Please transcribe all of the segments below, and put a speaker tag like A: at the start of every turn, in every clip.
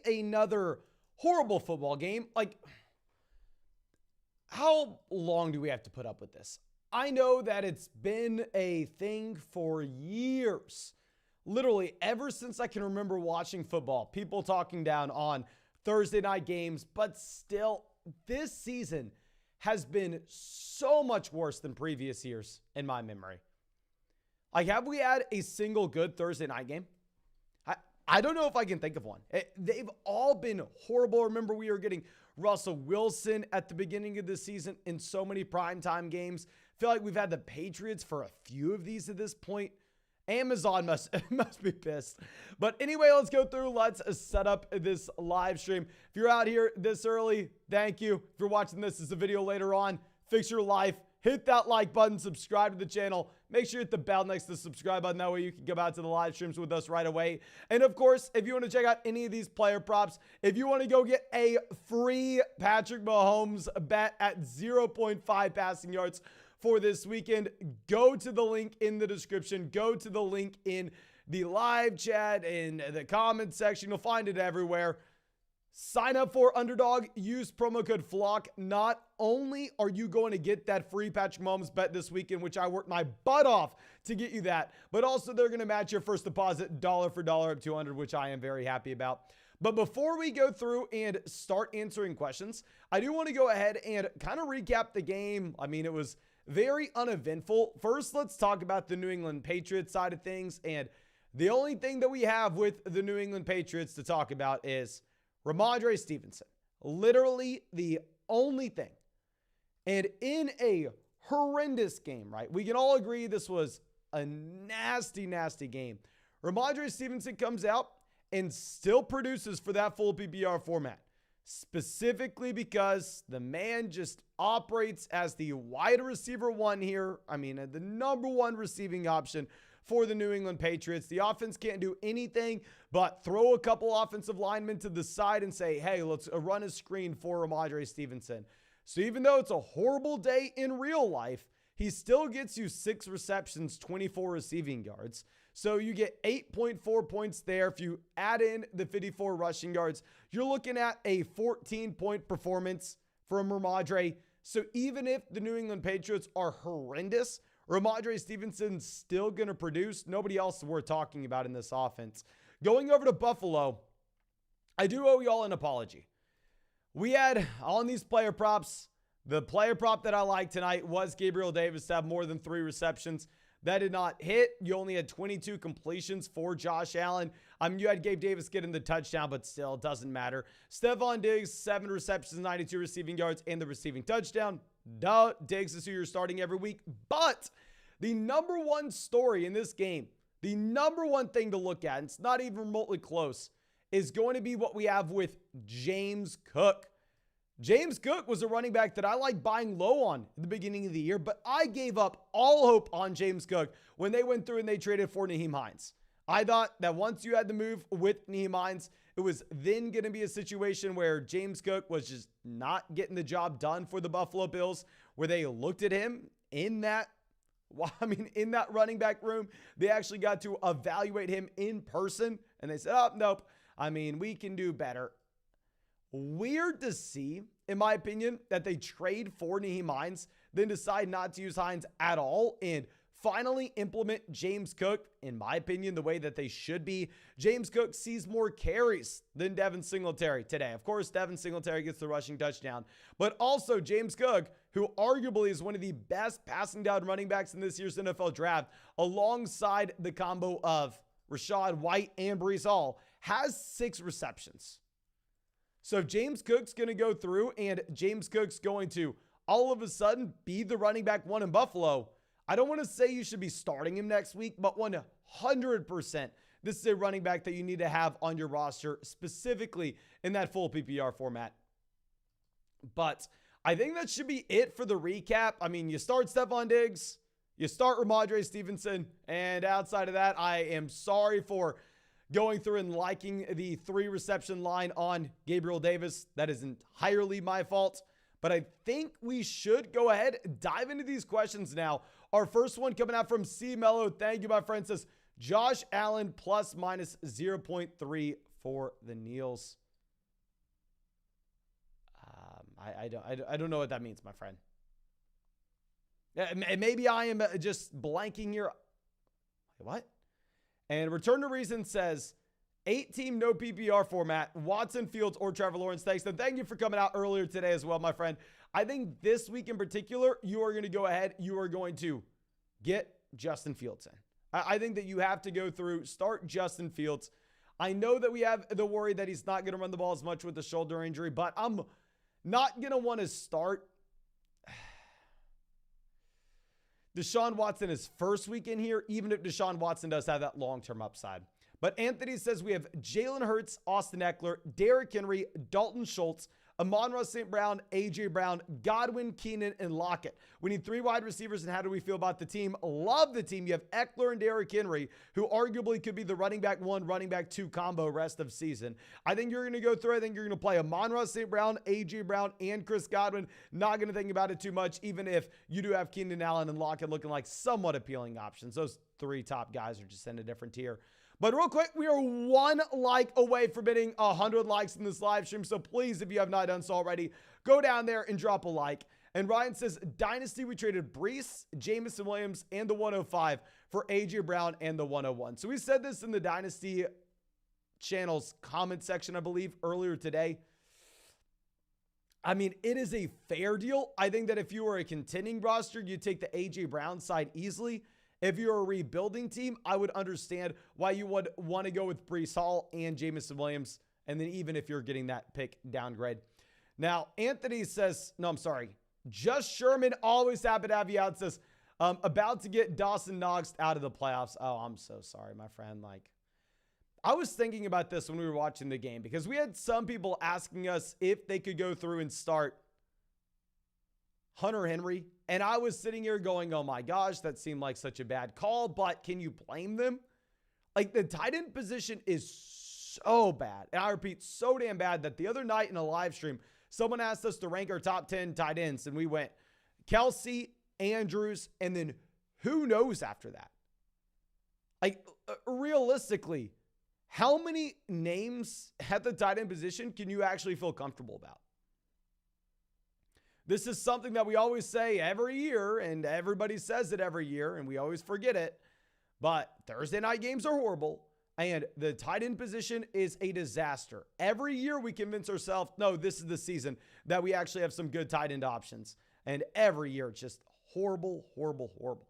A: Another horrible football game. Like, how long do we have to put up with this? I know that it's been a thing for years. Literally, ever since I can remember watching football, people talking down on Thursday night games, but still, this season has been so much worse than previous years in my memory. Like, have we had a single good Thursday night game? I don't know if I can think of one. They've all been horrible. Remember, we were getting Russell Wilson at the beginning of the season in so many primetime games. I feel like we've had the Patriots for a few of these at this point. Amazon must be pissed. But anyway, let's go through. Let's set up this live stream. If you're out here this early, thank you. If you're watching this as a video later on, fix your life. Hit that like button, subscribe to the channel. Make sure you hit the bell next to the subscribe button. That way you can come out to the live streams with us right away. And of course, if you want to check out any of these player props, if you want to go get a free Patrick Mahomes bet at 0.5 passing yards for this weekend, go to the link in the description. Go to the link in the live chat, in the comment section. You'll find it everywhere. Sign up for Underdog, use promo code FLOCK. Not only are you going to get that free Patrick Mahomes bet this weekend, which I worked my butt off to get you that, but also they're going to match your first deposit dollar for dollar up to $200, which I am very happy about. But before we go through and start answering questions, I do want to go ahead and kind of recap the game. I mean, it was very uneventful. First, let's talk about the New England Patriots side of things. And the only thing that we have with the New England Patriots to talk about is Ramondre Stevenson. Literally the only thing. And in a horrendous game, right? We can all agree this was a nasty, nasty game. Ramondre Stevenson comes out and still produces for that full PPR format. Specifically because the man just operates as the wide receiver one here. I mean, the number one receiving option for the New England Patriots. The offense can't do anything but throw a couple offensive linemen to the side and say, hey, let's run a screen for Ramondre Stevenson. So even though it's a horrible day in real life, he still gets you 6 receptions, 24 receiving yards. So you get 8.4 points there. If you add in the 54 rushing yards, you're looking at a 14-point performance from Ramondre. So even if the New England Patriots are horrendous, Ramondre Stevenson's still going to produce. Nobody else we're talking about in this offense. Going over to Buffalo, I do owe y'all an apology. We had on these player props, the player prop that I liked tonight was Gabriel Davis to have more than 3 receptions. That did not hit. You only had 22 completions for Josh Allen. You had Gabe Davis getting the touchdown, but still, it doesn't matter. Stephon Diggs, 7 receptions, 92 receiving yards, and the receiving touchdown. Duh, Diggs is who you're starting every week. But the number one story in this game, the number one thing to look at, and it's not even remotely close, is going to be what we have with James Cook. James Cook was a running back that I like buying low on at the beginning of the year, but I gave up all hope on James Cook when they went through and they traded for Nyheim Hines. I thought that once you had the move with Nyheim Hines, it was then going to be a situation where James Cook was just not getting the job done for the Buffalo Bills, where they looked at him in that running back room. They actually got to evaluate him in person, and they said, oh, nope. We can do better. Weird to see, in my opinion, that they trade for Nyheim Hines, then decide not to use Hines at all, and finally implement James Cook, in my opinion, the way that they should be. James Cook sees more carries than Devin Singletary today. Of course, Devin Singletary gets the rushing touchdown, but also James Cook, who arguably is one of the best passing down running backs in this year's NFL draft, alongside the combo of Rachaad White and Breece Hall, has 6 receptions. So if James Cook's going to go through and James Cook's going to all of a sudden be the running back one in Buffalo, I don't want to say you should be starting him next week, but 100%, this is a running back that you need to have on your roster, specifically in that full PPR format. But I think that should be it for the recap. You start Stephon Diggs, you start Ramondre Stevenson, and outside of that, I am sorry for going through and liking the 3 reception line on Gabriel Davis. That is entirely my fault. But I think we should go ahead and dive into these questions now. Our first one coming out from C. Mello. Thank you, my friend. Says Josh Allen plus minus 0.34. for the Neals. I don't know what that means, my friend. Maybe I am just blanking here. What? And Return to Reason says 8-team no PPR format, Watson, Fields, or Trevor Lawrence. Thanks. And thank you for coming out earlier today as well, my friend. I think this week in particular, you are going to go ahead. You are going to get Justin Fields in. I think that you have to go through, start Justin Fields. I know that we have the worry that he's not going to run the ball as much with the shoulder injury, but I'm not going to want to start Deshaun Watson his first week in here, even if Deshaun Watson does have that long-term upside. But Anthony says we have Jalen Hurts, Austin Eckler, Derrick Henry, Dalton Schultz, Amon-Ra St. Brown, A.J. Brown, Godwin, Keenan, and Lockett. We need 3 wide receivers, and how do we feel about the team? Love the team. You have Eckler and Derrick Henry, who arguably could be the running back 1, running back 2 combo rest of season. I think you're going to go through. I think you're going to play Amon-Ra St. Brown, A.J. Brown, and Chris Godwin. Not going to think about it too much, even if you do have Keenan Allen and Lockett looking like somewhat appealing options. Those 3 top guys are just in a different tier. But real quick, we are 1 like away from hitting 100 likes in this live stream. So please, if you have not done so already, go down there and drop a like. And Ryan says, Dynasty, we traded Brees, Jameson Williams, and the 105 for A.J. Brown and the 101. So we said this in the Dynasty channel's comment section, I believe, earlier today. I mean, it is a fair deal. I think that if you were a contending roster, you'd take the A.J. Brown side easily. If you're a rebuilding team, I would understand why you would want to go with Brees Hall and Jameson Williams. And then even if you're getting that pick downgrade. Now, Anthony says, no, I'm sorry. Just Sherman, always happy to have you out. Says, about to get Dawson Knox out of the playoffs. Oh, I'm so sorry, my friend. Like, I was thinking about this when we were watching the game because we had some people asking us if they could go through and start Hunter Henry. And I was sitting here going, oh my gosh, that seemed like such a bad call, but can you blame them? Like, the tight end position is so bad. And I repeat, so damn bad that the other night in a live stream, someone asked us to rank our top 10 tight ends. And we went Kelsey, Andrews, and then who knows after that? Like, realistically, how many names at the tight end position can you actually feel comfortable about? This is something that we always say every year, and everybody says it every year, and we always forget it. But Thursday night games are horrible, and the tight end position is a disaster. Every year we convince ourselves, no, this is the season that we actually have some good tight end options. And every year it's just horrible, horrible, horrible.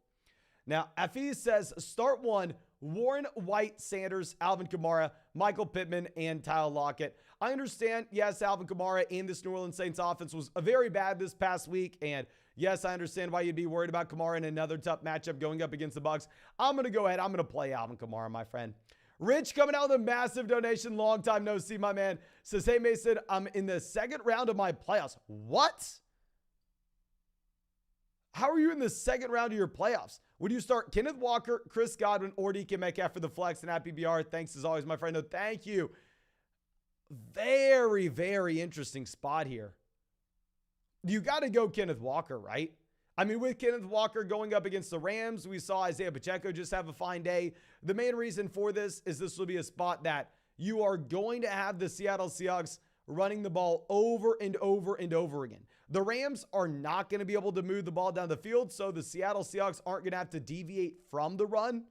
A: Now, Afi says, start 1, Warren, White, Sanders, Alvin Kamara, Michael Pittman, and Tyler Lockett. I understand, yes, Alvin Kamara and this New Orleans Saints offense was very bad this past week. And yes, I understand why you'd be worried about Kamara in another tough matchup going up against the Bucs. I'm going to go ahead. I'm going to play Alvin Kamara, my friend. Rich coming out with a massive donation. Long time no see, my man. Says, hey, Mason, I'm in the 2nd round of my playoffs. What? How are you in the 2nd round of your playoffs? Would you start Kenneth Walker, Chris Godwin, or DK Metcalf for the flex and at PBR? Thanks as always, my friend. No, thank you. Very, very interesting spot here. You got to go Kenneth Walker, right? I mean, with Kenneth Walker going up against the Rams, we saw Isaiah Pacheco just have a fine day. The main reason for this is this will be a spot that you are going to have the Seattle Seahawks running the ball over and over and over again. The Rams are not going to be able to move the ball down the field, so the Seattle Seahawks aren't going to have to deviate from the run.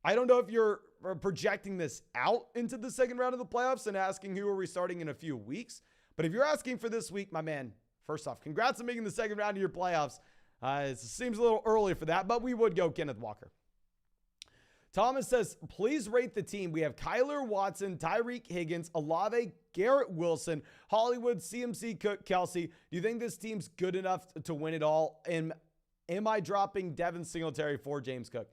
A: I don't know if you're projecting this out into the 2nd round of the playoffs and asking who are we starting in a few weeks. But if you're asking for this week, my man, first off, congrats on making the 2nd round of your playoffs. It seems a little early for that, but we would go Kenneth Walker. Thomas says, please rate the team. We have Kyler Watson, Tyreek Higgins, Olave, Garrett Wilson, Hollywood, CMC, Cook, Kelsey. Do you think this team's good enough to win it all? And am I dropping Devin Singletary for James Cook?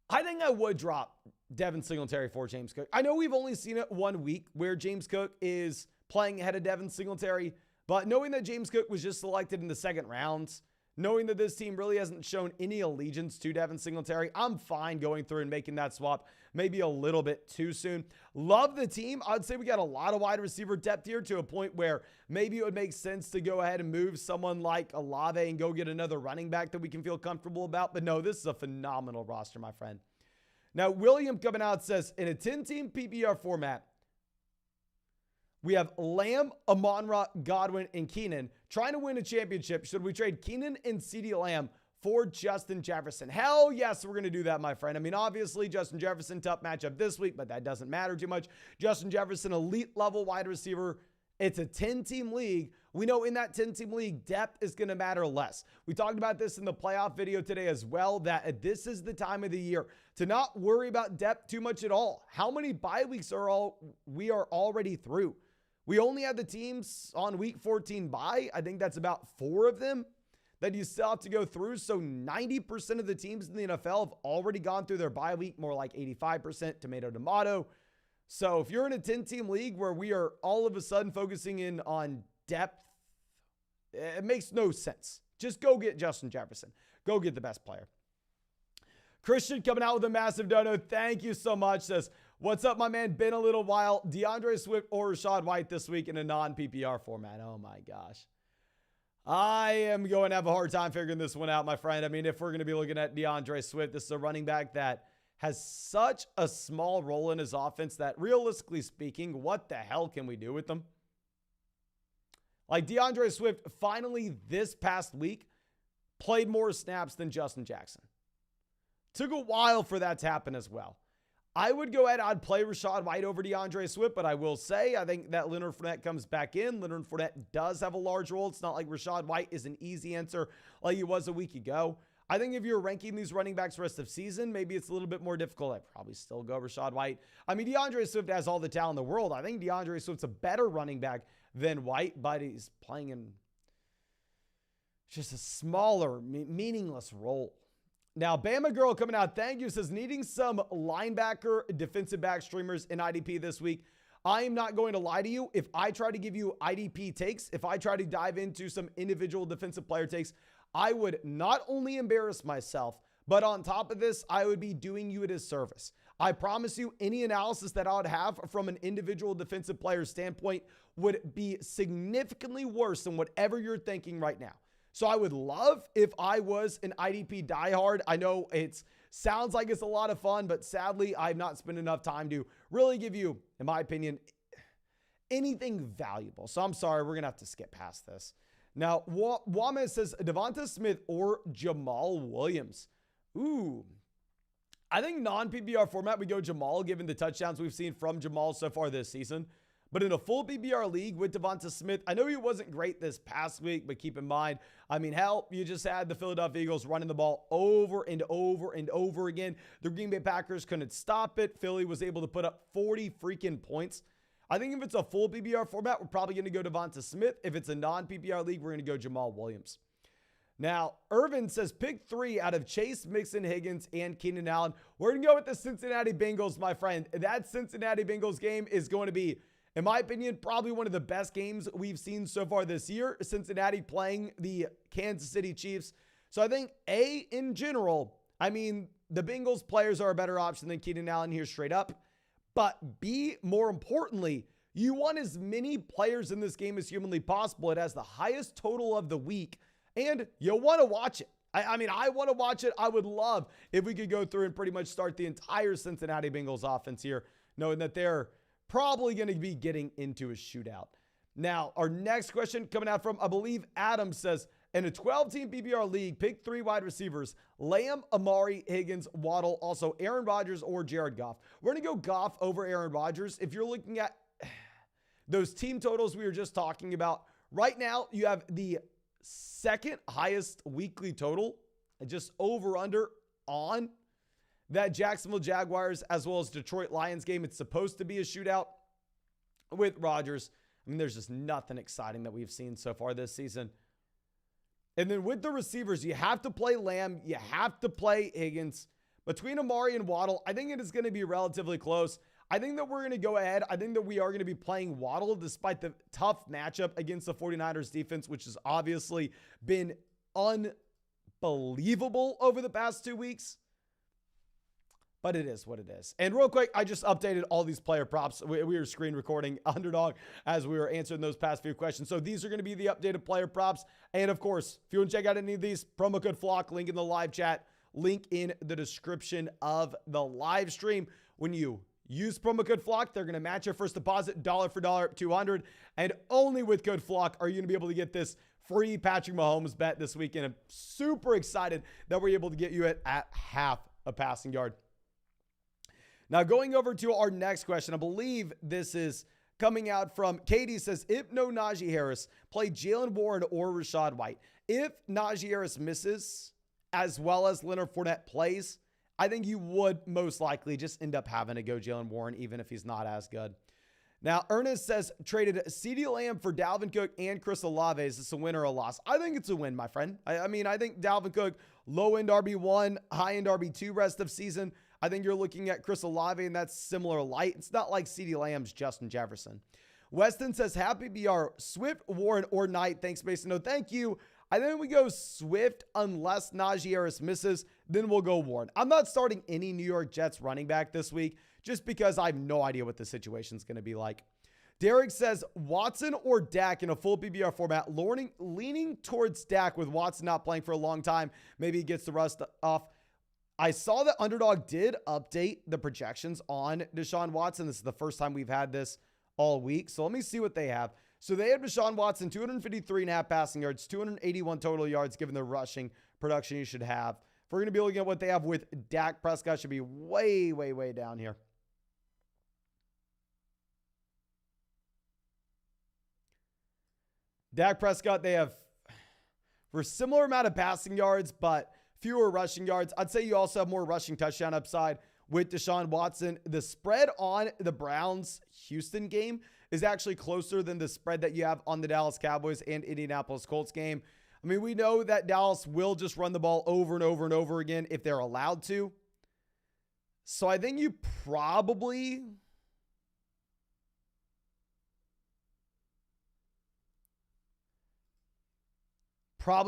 A: I think I would drop Devin Singletary for James Cook. I know we've only seen it 1 week where James Cook is playing ahead of Devin Singletary, but knowing that James Cook was just selected in the 2nd round, knowing that this team really hasn't shown any allegiance to Devin Singletary, I'm fine going through and making that swap maybe a little bit too soon. Love the team. I'd say we got a lot of wide receiver depth here to a point where maybe it would make sense to go ahead and move someone like Olave and go get another running back that we can feel comfortable about. But no, this is a phenomenal roster, my friend. Now, William coming out says, in a 10-team PPR format, we have Lamb, Amon-Ra, Godwin, and Keenan trying to win a championship. Should we trade Keenan and CeeDee Lamb for Justin Jefferson? Hell yes, we're going to do that, my friend. I mean, obviously, Justin Jefferson, tough matchup this week, but that doesn't matter too much. Justin Jefferson, elite level wide receiver. It's a 10-team league. We know in that 10-team league, depth is going to matter less. We talked about this in the playoff video today as well, that this is the time of the year to not worry about depth too much at all. How many bye weeks we are already through? We only had the teams on week 14 bye. I think that's about 4 of them that you still have to go through. So 90% of the teams in the NFL have already gone through their bye week, more like 85%, tomato. So if you're in a 10-team league where we are all of a sudden focusing in on depth, it makes no sense. Just go get Justin Jefferson. Go get the best player. Christian coming out with a massive dono. Thank you so much. Says, what's up, my man? Been a little while. DeAndre Swift or Rachaad White this week in a non-PPR format. Oh my gosh. I am going to have a hard time figuring this one out, my friend. I mean, if we're going to be looking at DeAndre Swift, this is a running back that has such a small role in his offense that realistically speaking, what the hell can we do with them? Like DeAndre Swift finally this past week played more snaps than Justin Jackson. Took a while for that to happen as well. I would go ahead, I'd play Rachaad White over DeAndre Swift, but I will say, I think that Leonard Fournette comes back in. Leonard Fournette does have a large role. It's not like Rachaad White is an easy answer like he was a week ago. I think if you're ranking these running backs the rest of season, maybe it's a little bit more difficult. I'd probably still go Rachaad White. I mean, DeAndre Swift has all the talent in the world. I think DeAndre Swift's a better running back than White, but he's playing in just a smaller, meaningless role. Now, Bama Girl coming out, thank you, says, needing some linebacker, defensive back streamers in IDP this week. I am not going to lie to you. If I try to give you IDP takes, if I try to dive into some individual defensive player takes, I would not only embarrass myself, but on top of this, I would be doing you a disservice. I promise you, any analysis that I would have from an individual defensive player standpoint would be significantly worse than whatever you're thinking right now. So I would love if I was an IDP diehard. I know it sounds like it's a lot of fun, but sadly, I've not spent enough time to really give you, in my opinion, anything valuable. So I'm sorry, we're going to have to skip past this. Now, Wama says Devonta Smith or Jamal Williams. Ooh, I think non-PPR format, we go Jamal, given the touchdowns we've seen from Jamal so far this season. But in a full PPR league with Devonta Smith, I know he wasn't great this past week, but keep in mind, I mean, hell, you just had the Philadelphia Eagles running the ball over and over and over again. The Green Bay Packers couldn't stop it. Philly was able to put up 40 freaking points. I think if it's a full PPR format, we're probably going to go Devonta Smith. If it's a non-PPR league, we're going to go Jamal Williams. Now, Irvin says pick 3 out of Chase, Mixon, Higgins, and Keenan Allen. We're going to go with the Cincinnati Bengals, my friend. That Cincinnati Bengals game is going to be, in my opinion, probably one of the best games we've seen so far this year. Cincinnati playing the Kansas City Chiefs. So I think A, in general, I mean, the Bengals players are a better option than Keenan Allen here straight up. But B, more importantly, you want as many players in this game as humanly possible. It has the highest total of the week, and you'll want to watch it. I mean, I want to watch it. I would love if we could go through and pretty much start the entire Cincinnati Bengals offense here, knowing that they're probably going to be getting into a shootout. Now, our next question coming out from, I believe, Adam says, in a 12-team PPR league, pick 3 wide receivers, Lamb, Amari, Higgins, Waddle, also Aaron Rodgers or Jared Goff. We're going to go Goff over Aaron Rodgers. If you're looking at those team totals we were just talking about, right now you have the second highest weekly total, just over under on that Jacksonville Jaguars as well as Detroit Lions game. It's supposed to be a shootout with Rodgers. I mean, there's just nothing exciting that we've seen so far this season. And then with the receivers, you have to play Lamb. You have to play Higgins. Between Amari and Waddle, I think it is going to be relatively close. I think that we're going to go ahead. I think that we are going to be playing Waddle despite the tough matchup against the 49ers defense, which has obviously been unbelievable over the past 2 weeks. But it is what it is. And real quick, I just updated all these player props. We were screen recording Underdog as we were answering those past few questions. So these are going to be the updated player props. And of course, if you want to check out any of these, promo code FLOCK, link in the live chat. Link in the description of the live stream. When you use promo code FLOCK, they're going to match your first deposit dollar for dollar up to $200. And only with code FLOCK are you going to be able to get this free Patrick Mahomes bet this weekend. I'm super excited that we're able to get you at half a passing yard. Now, going over to our next question, I believe this is coming out from Katie. Says, if no Najee Harris, play Jalen Warren or Rachaad White. If Najee Harris misses, as well as Leonard Fournette plays, I think you would most likely just end up having to go Jalen Warren, even if he's not as good. Now, Ernest says, traded CeeDee Lamb for Dalvin Cook and Chris Olave. Is this a win or a loss? I think it's a win, my friend. I mean, I think Dalvin Cook, low-end RB1, high-end RB2 rest of season. I think you're looking at Chris Olave, and that's similar light. It's not like CeeDee Lamb's Justin Jefferson. Weston says, happy BR, Swift, Warren, or Knight. Thanks, Mason. No, thank you. I think we go Swift unless Najee Harris misses. Then we'll go Warren. I'm not starting any New York Jets running back this week just because I have no idea what the situation's going to be like. Derek says, Watson or Dak in a full PPR format, leaning towards Dak with Watson not playing for a long time. Maybe he gets the rust off. I saw that Underdog did update the projections on Deshaun Watson. This is the first time we've had this all week. So let me see what they have. So they have Deshaun Watson, 253.5 passing yards, 281 total yards, given the rushing production you should have. If we're going to be looking at what they have with Dak Prescott, should be way, way, way down here. Dak Prescott, they have for a similar amount of passing yards, but fewer rushing yards. I'd say you also have more rushing touchdown upside with Deshaun Watson. The spread on the Browns-Houston game is actually closer than the spread that you have on the Dallas Cowboys and Indianapolis Colts game. I mean, we know that Dallas will just run the ball over and over and over again if they're allowed to. So I think you probably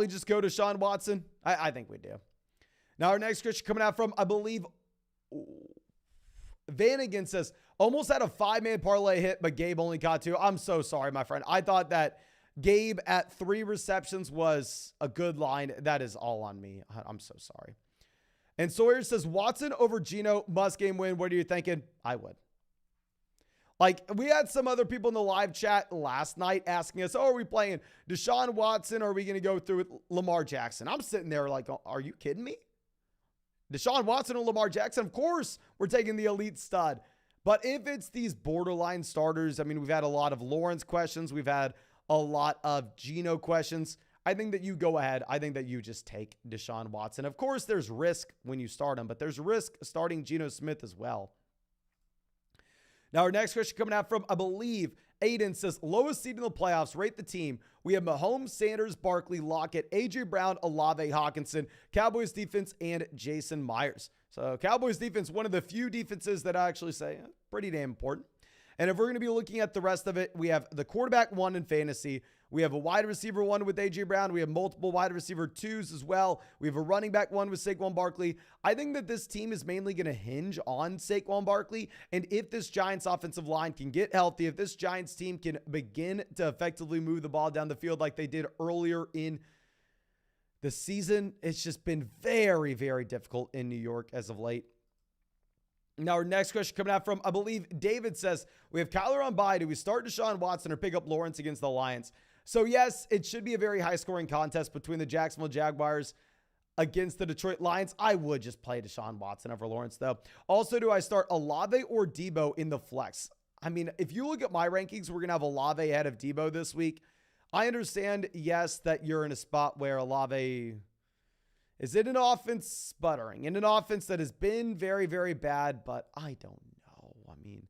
A: just go to Deshaun Watson. I think we do. Now, our next question coming out from, I believe, Vanagan says, almost had a 5-man parlay hit, but Gabe only caught 2. I'm so sorry, my friend. I thought that Gabe at 3 receptions was a good line. That is all on me. I'm so sorry. And Sawyer says, Watson over Geno, must game win. What are you thinking? I would. Like, we had some other people in the live chat last night asking us, are we playing Deshaun Watson or are we going to go through with Lamar Jackson? I'm sitting there like, are you kidding me? Deshaun Watson or Lamar Jackson? Of course, we're taking the elite stud. But if it's these borderline starters, I mean, we've had a lot of Lawrence questions. We've had a lot of Geno questions. I think that you go ahead. I think that you just take Deshaun Watson. Of course, there's risk when you start him, but there's risk starting Geno Smith as well. Now, our next question coming out from, I believe, Aiden says, lowest seed in the playoffs, rate the team. We have Mahomes, Sanders, Barkley, Lockett, A.J. Brown, Olave, Hawkinson, Cowboys defense, and Jason Myers. So Cowboys defense, one of the few defenses that I actually say pretty damn important. And if we're going to be looking at the rest of it, we have the quarterback 1 in fantasy. We have a wide receiver 1 with A.J. Brown. We have multiple wide receiver 2s as well. We have a running back 1 with Saquon Barkley. I think that this team is mainly going to hinge on Saquon Barkley. And if this Giants offensive line can get healthy, if this Giants team can begin to effectively move the ball down the field like they did earlier in the season, it's just been very, very difficult in New York as of late. Now, our next question coming out from, I believe, David says, we have Kyler on bye. Do we start Deshaun Watson or pick up Lawrence against the Lions? So, yes, it should be a very high-scoring contest between the Jacksonville Jaguars against the Detroit Lions. I would just play Deshaun Watson over Lawrence, though. Also, do I start Olave or Debo in the flex? I mean, if you look at my rankings, we're going to have Olave ahead of Debo this week. I understand, yes, that you're in a spot where Olave is in an offense sputtering, in an offense that has been very, very bad, but I don't know. I mean,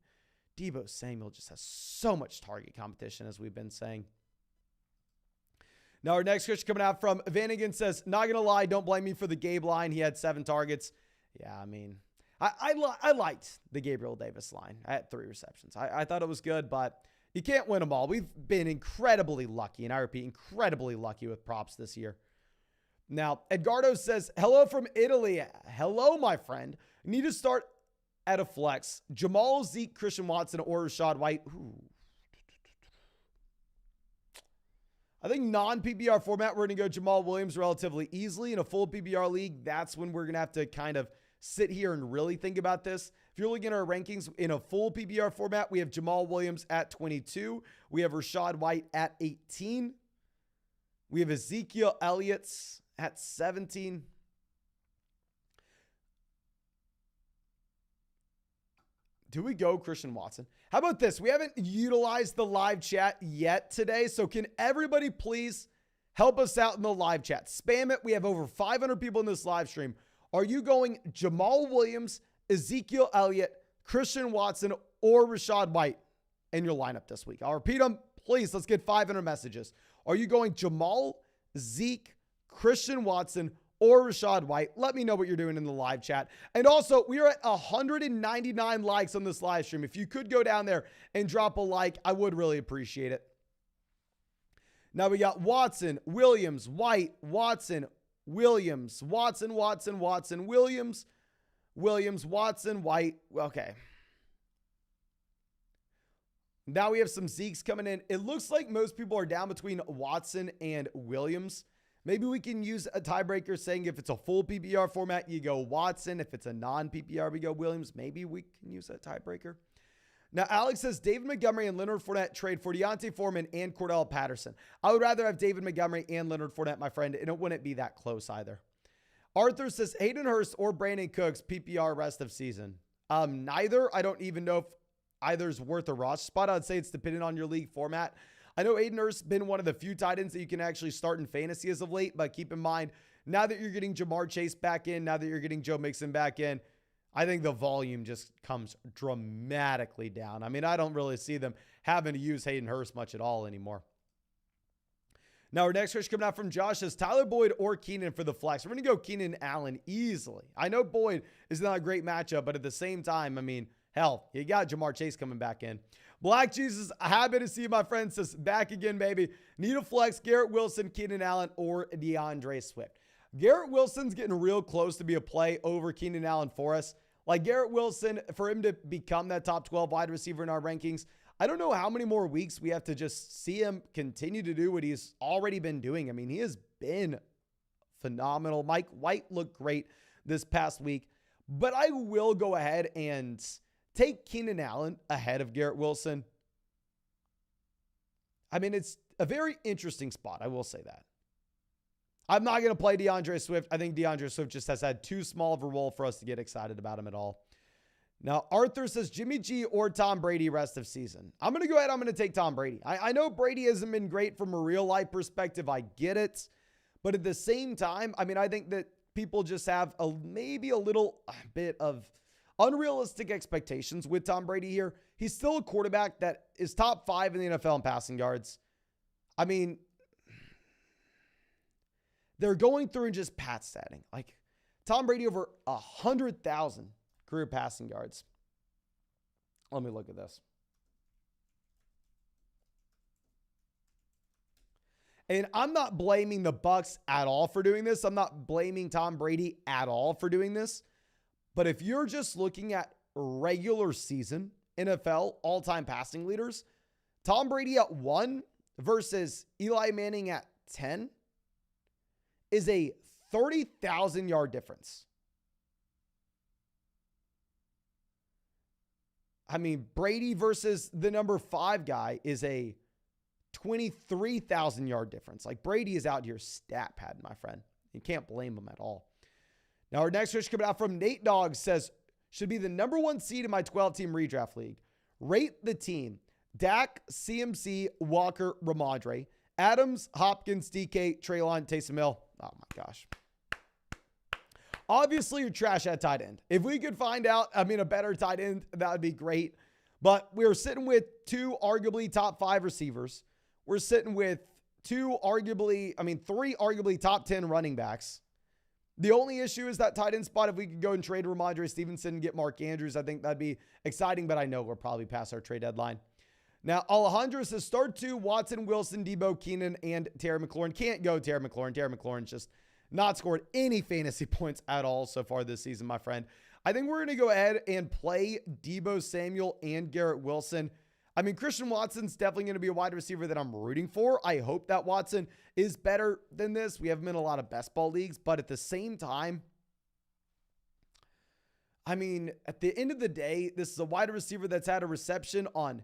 A: Debo Samuel just has so much target competition, as we've been saying. Now, our next question coming out from Vanagan says, not going to lie, don't blame me for the Gabe line. He had 7 targets. Yeah, I mean, I liked the Gabriel Davis line at 3 receptions. I thought it was good, but you can't win them all. We've been incredibly lucky, and I repeat, incredibly lucky with props this year. Now, Edgardo says, hello from Italy. Hello, my friend. Need to start at a flex. Jamal, Zeke, Christian Watson, or Rachaad White. Ooh. I think non-PPR format, we're going to go Jamal Williams relatively easily. In a full PPR league, that's when we're going to have to kind of sit here and really think about this. If you're looking at our rankings in a full PPR format, we have Jamal Williams at 22. We have Rachaad White at 18. We have Ezekiel Elliott at 17. Do we go Christian Watson? How about this? We haven't utilized the live chat yet today. So can everybody please help us out in the live chat? Spam it. We have over 500 people in this live stream. Are you going Jamal Williams, Ezekiel Elliott, Christian Watson, or Rachaad White in your lineup this week? I'll repeat them. Please, let's get 500 messages. Are you going Jamal, Zeke, Christian Watson, or Rachaad White? Let me know what you're doing in the live chat. And also, we are at 199 likes on this live stream. If you could go down there and drop a like, I would really appreciate it. Now we got Watson, Williams, White, Watson, Williams, Watson, Watson, Watson, Williams, Williams, Watson, White. Okay. Now we have some Zekes coming in. It looks like most people are down between Watson and Williams. Maybe we can use a tiebreaker saying if it's a full PPR format, you go Watson. If it's a non-PPR, we go Williams. Maybe we can use a tiebreaker. Now, Alex says David Montgomery and Leonard Fournette trade for Deontay Foreman and Cordell Patterson. I would rather have David Montgomery and Leonard Fournette, my friend, and it wouldn't be that close either. Arthur says Hayden Hurst or Brandon Cooks PPR rest of season. Neither. I don't even know if either's worth a roster spot. I'd say it's dependent on your league format. I know Hayden Hurst has been one of the few tight ends that you can actually start in fantasy as of late, but keep in mind, now that you're getting Jamar Chase back in, now that you're getting Joe Mixon back in, I think the volume just comes dramatically down. I mean, I don't really see them having to use Hayden Hurst much at all anymore. Now, our next question coming out from Josh says Tyler Boyd or Keenan for the flex. We're going to go Keenan Allen easily. I know Boyd is not a great matchup, but at the same time, I mean, hell, you got Jamar Chase coming back in. Black Jesus, happy to see you, my friend. Says back again, baby. Need a flex, Garrett Wilson, Keenan Allen, or DeAndre Swift. Garrett Wilson's getting real close to be a play over Keenan Allen for us. Like Garrett Wilson, for him to become that top 12 wide receiver in our rankings, I don't know how many more weeks we have to just see him continue to do what he's already been doing. I mean, he has been phenomenal. Mike White looked great this past week, but I will go ahead and take Keenan Allen ahead of Garrett Wilson. I mean, it's a very interesting spot. I will say that. I'm not going to play DeAndre Swift. I think DeAndre Swift just has had too small of a role for us to get excited about him at all. Now, Arthur says Jimmy G or Tom Brady rest of season. I'm going to go ahead. I'm going to take Tom Brady. I know Brady hasn't been great from a real life perspective. I get it. But at the same time, I mean, I think that people just have maybe a little bit of unrealistic expectations with Tom Brady here. He's still a quarterback that is top 5 in the NFL in passing yards. I mean, they're going through and just pat statting. Like Tom Brady over 100,000 career passing yards. Let me look at this. And I'm not blaming the Bucs at all for doing this. I'm not blaming Tom Brady at all for doing this. But if you're just looking at regular season NFL all-time passing leaders, Tom Brady at 1 versus Eli Manning at 10 is a 30,000 yard difference. I mean, Brady versus the number 5 guy is a 23,000 yard difference. Like Brady is out here stat padding, my friend. You can't blame him at all. Now, our next question coming out from Nate Dogg says, should be the number 1 seed in my 12-team redraft league. Rate the team. Dak, CMC, Walker, Ramondre, Adams, Hopkins, DK, Treylon, Taysom Hill. Oh my gosh. Obviously, you're trash at tight end. If we could find out, a better tight end, that would be great. But we're sitting with 2 arguably top 5 receivers. We're sitting with 3 arguably top 10 running backs. The only issue is that tight end spot. If we could go and trade Ramondre Stevenson and get Mark Andrews, I think that'd be exciting, but I know we're probably past our trade deadline. Now, Alejandro says start 2, Watson, Wilson, Debo, Keenan, and Terry McLaurin. Can't go Terry McLaurin. Terry McLaurin's just not scored any fantasy points at all so far this season, my friend. I think we're going to go ahead and play Debo Samuel and Garrett Wilson. I mean, Christian Watson's definitely going to be a wide receiver that I'm rooting for. I hope that Watson is better than this. We have him in a lot of best ball leagues, but at the same time, I mean, at the end of the day, this is a wide receiver that's had a reception on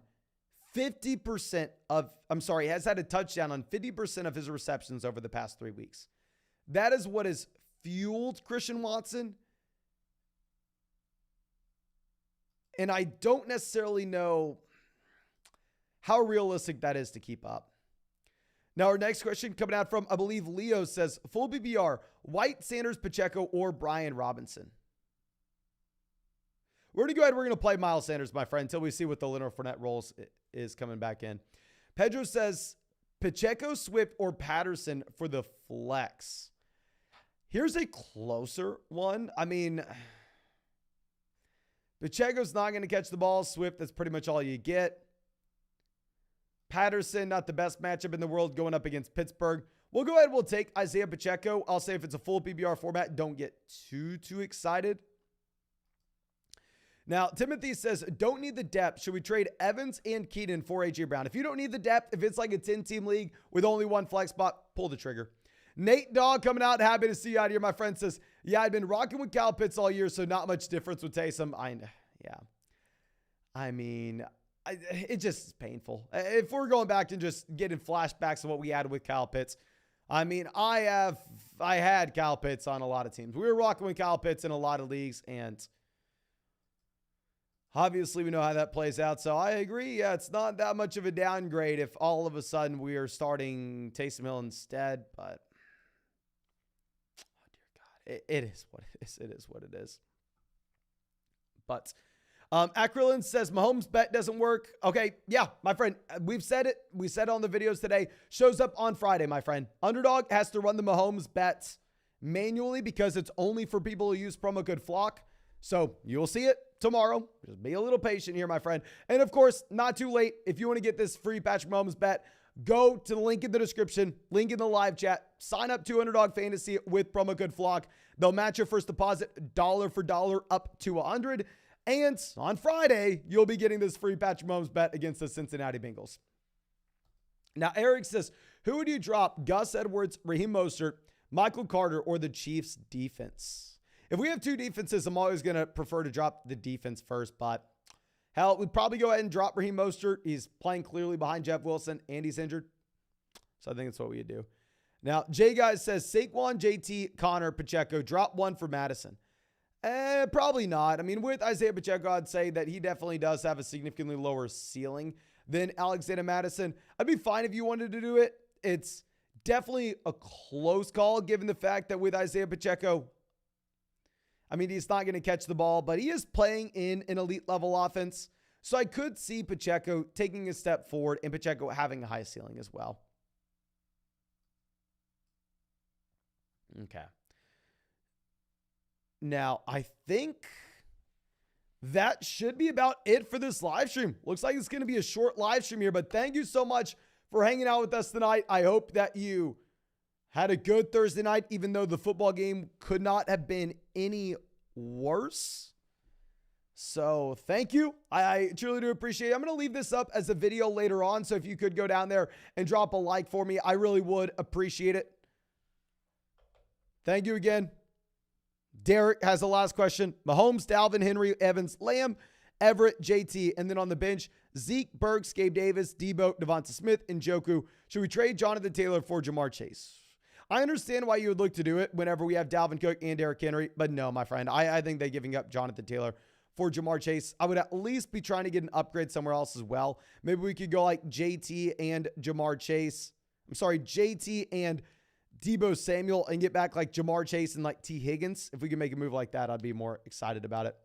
A: 50% of, has had a touchdown on 50% of his receptions over the past 3 weeks. That is what has fueled Christian Watson. And I don't necessarily know how realistic that is to keep up. Now, our next question coming out from, I believe, Leo says, full BBR, White, Sanders, Pacheco, or Brian Robinson? We're going to go ahead. We're going to play Miles Sanders, my friend, until we see what the Leonard Fournette roles is coming back in. Pedro says, Pacheco, Swift, or Patterson for the flex. Here's a closer one. I mean, Pacheco's not going to catch the ball. Swift, that's pretty much all you get. Patterson, not the best matchup in the world going up against Pittsburgh. We'll go ahead. We'll take Isaiah Pacheco. I'll say if it's a full PPR format, don't get too excited. Now, Timothy says, don't need the depth. Should we trade Evans and Keaton for A.J. Brown? If you don't need the depth, if it's like a 10-team league with only one flex spot, pull the trigger. Nate Dogg coming out. Happy to see you out here. My friend says, yeah, I've been rocking with Kyle Pitts all year, so not much difference with Taysom. I mean, it just is painful. If we're going back and just getting flashbacks of what we had with Kyle Pitts, I mean, I had Kyle Pitts on a lot of teams. We were rocking with Kyle Pitts in a lot of leagues, and obviously, we know how that plays out. So I agree. Yeah, it's not that much of a downgrade if all of a sudden we are starting Taysom Hill instead. But, oh, dear God, it is what it is. It is what it is. But Acrylan says Mahomes bet doesn't work. Okay, yeah, my friend, we've said it. We said it on the videos today. Shows up on Friday, my friend. Underdog has to run the Mahomes bets manually because it's only for people who use promo code FLOCK. So you'll see it tomorrow. Just be a little patient here, my friend. And of course, not too late. If you want to get this free Patrick Mahomes bet, go to the link in the description, link in the live chat, sign up to Underdog Fantasy with promo code FLOCK. They'll match your first deposit dollar for dollar up to 100. And on Friday, you'll be getting this free Patrick Mahomes bet against the Cincinnati Bengals. Now, Eric says, who would you drop? Gus Edwards, Raheem Mostert, Michael Carter, or the Chiefs defense? If we have two defenses, I'm always going to prefer to drop the defense first, but hell, we'd probably go ahead and drop Raheem Mostert. He's playing clearly behind Jeff Wilson, and he's injured. So I think that's what we would do. Now, Jay Guys says, Saquon, JT, Connor, Pacheco, drop one for Madison. Probably not. I mean, with Isaiah Pacheco, I'd say that he definitely does have a significantly lower ceiling than Alexander Madison. I'd be fine if you wanted to do it. It's definitely a close call given the fact that with Isaiah Pacheco, I mean, he's not going to catch the ball, but he is playing in an elite level offense. So I could see Pacheco taking a step forward and Pacheco having a high ceiling as well. Okay. Now, I think that should be about it for this live stream. Looks like it's going to be a short live stream here, but thank you so much for hanging out with us tonight. I hope that you had a good Thursday night, even though the football game could not have been any worse. So thank you. I truly do appreciate it. I'm going to leave this up as a video later on. So if you could go down there and drop a like for me, I really would appreciate it. Thank you again. Derek has the last question. Mahomes, Dalvin, Henry, Evans, Lamb, Everett, JT, and then on the bench, Zeke, Burks, Gabe Davis, Debo, Devonta Smith, and Njoku. Should we trade Jonathan Taylor for Jamar Chase? I understand why you would look to do it whenever we have Dalvin Cook and Derrick Henry, but no, my friend. I think they're giving up Jonathan Taylor for Jamar Chase. I would at least be trying to get an upgrade somewhere else as well. Maybe we could go like JT and Jamar Chase. I'm sorry, JT and Debo Samuel and get back like Jamar Chase and like T. Higgins. If we can make a move like that, I'd be more excited about it.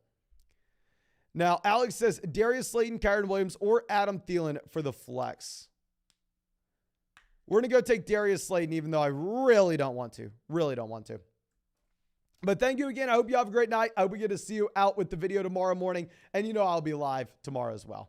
A: Now, Alex says Darius Slayton, Kyron Williams, or Adam Thielen for the flex. We're going to go take Darius Slayton, even though I really don't want to. Really don't want to. But thank you again. I hope you have a great night. I hope we get to see you out with the video tomorrow morning. And you know I'll be live tomorrow as well.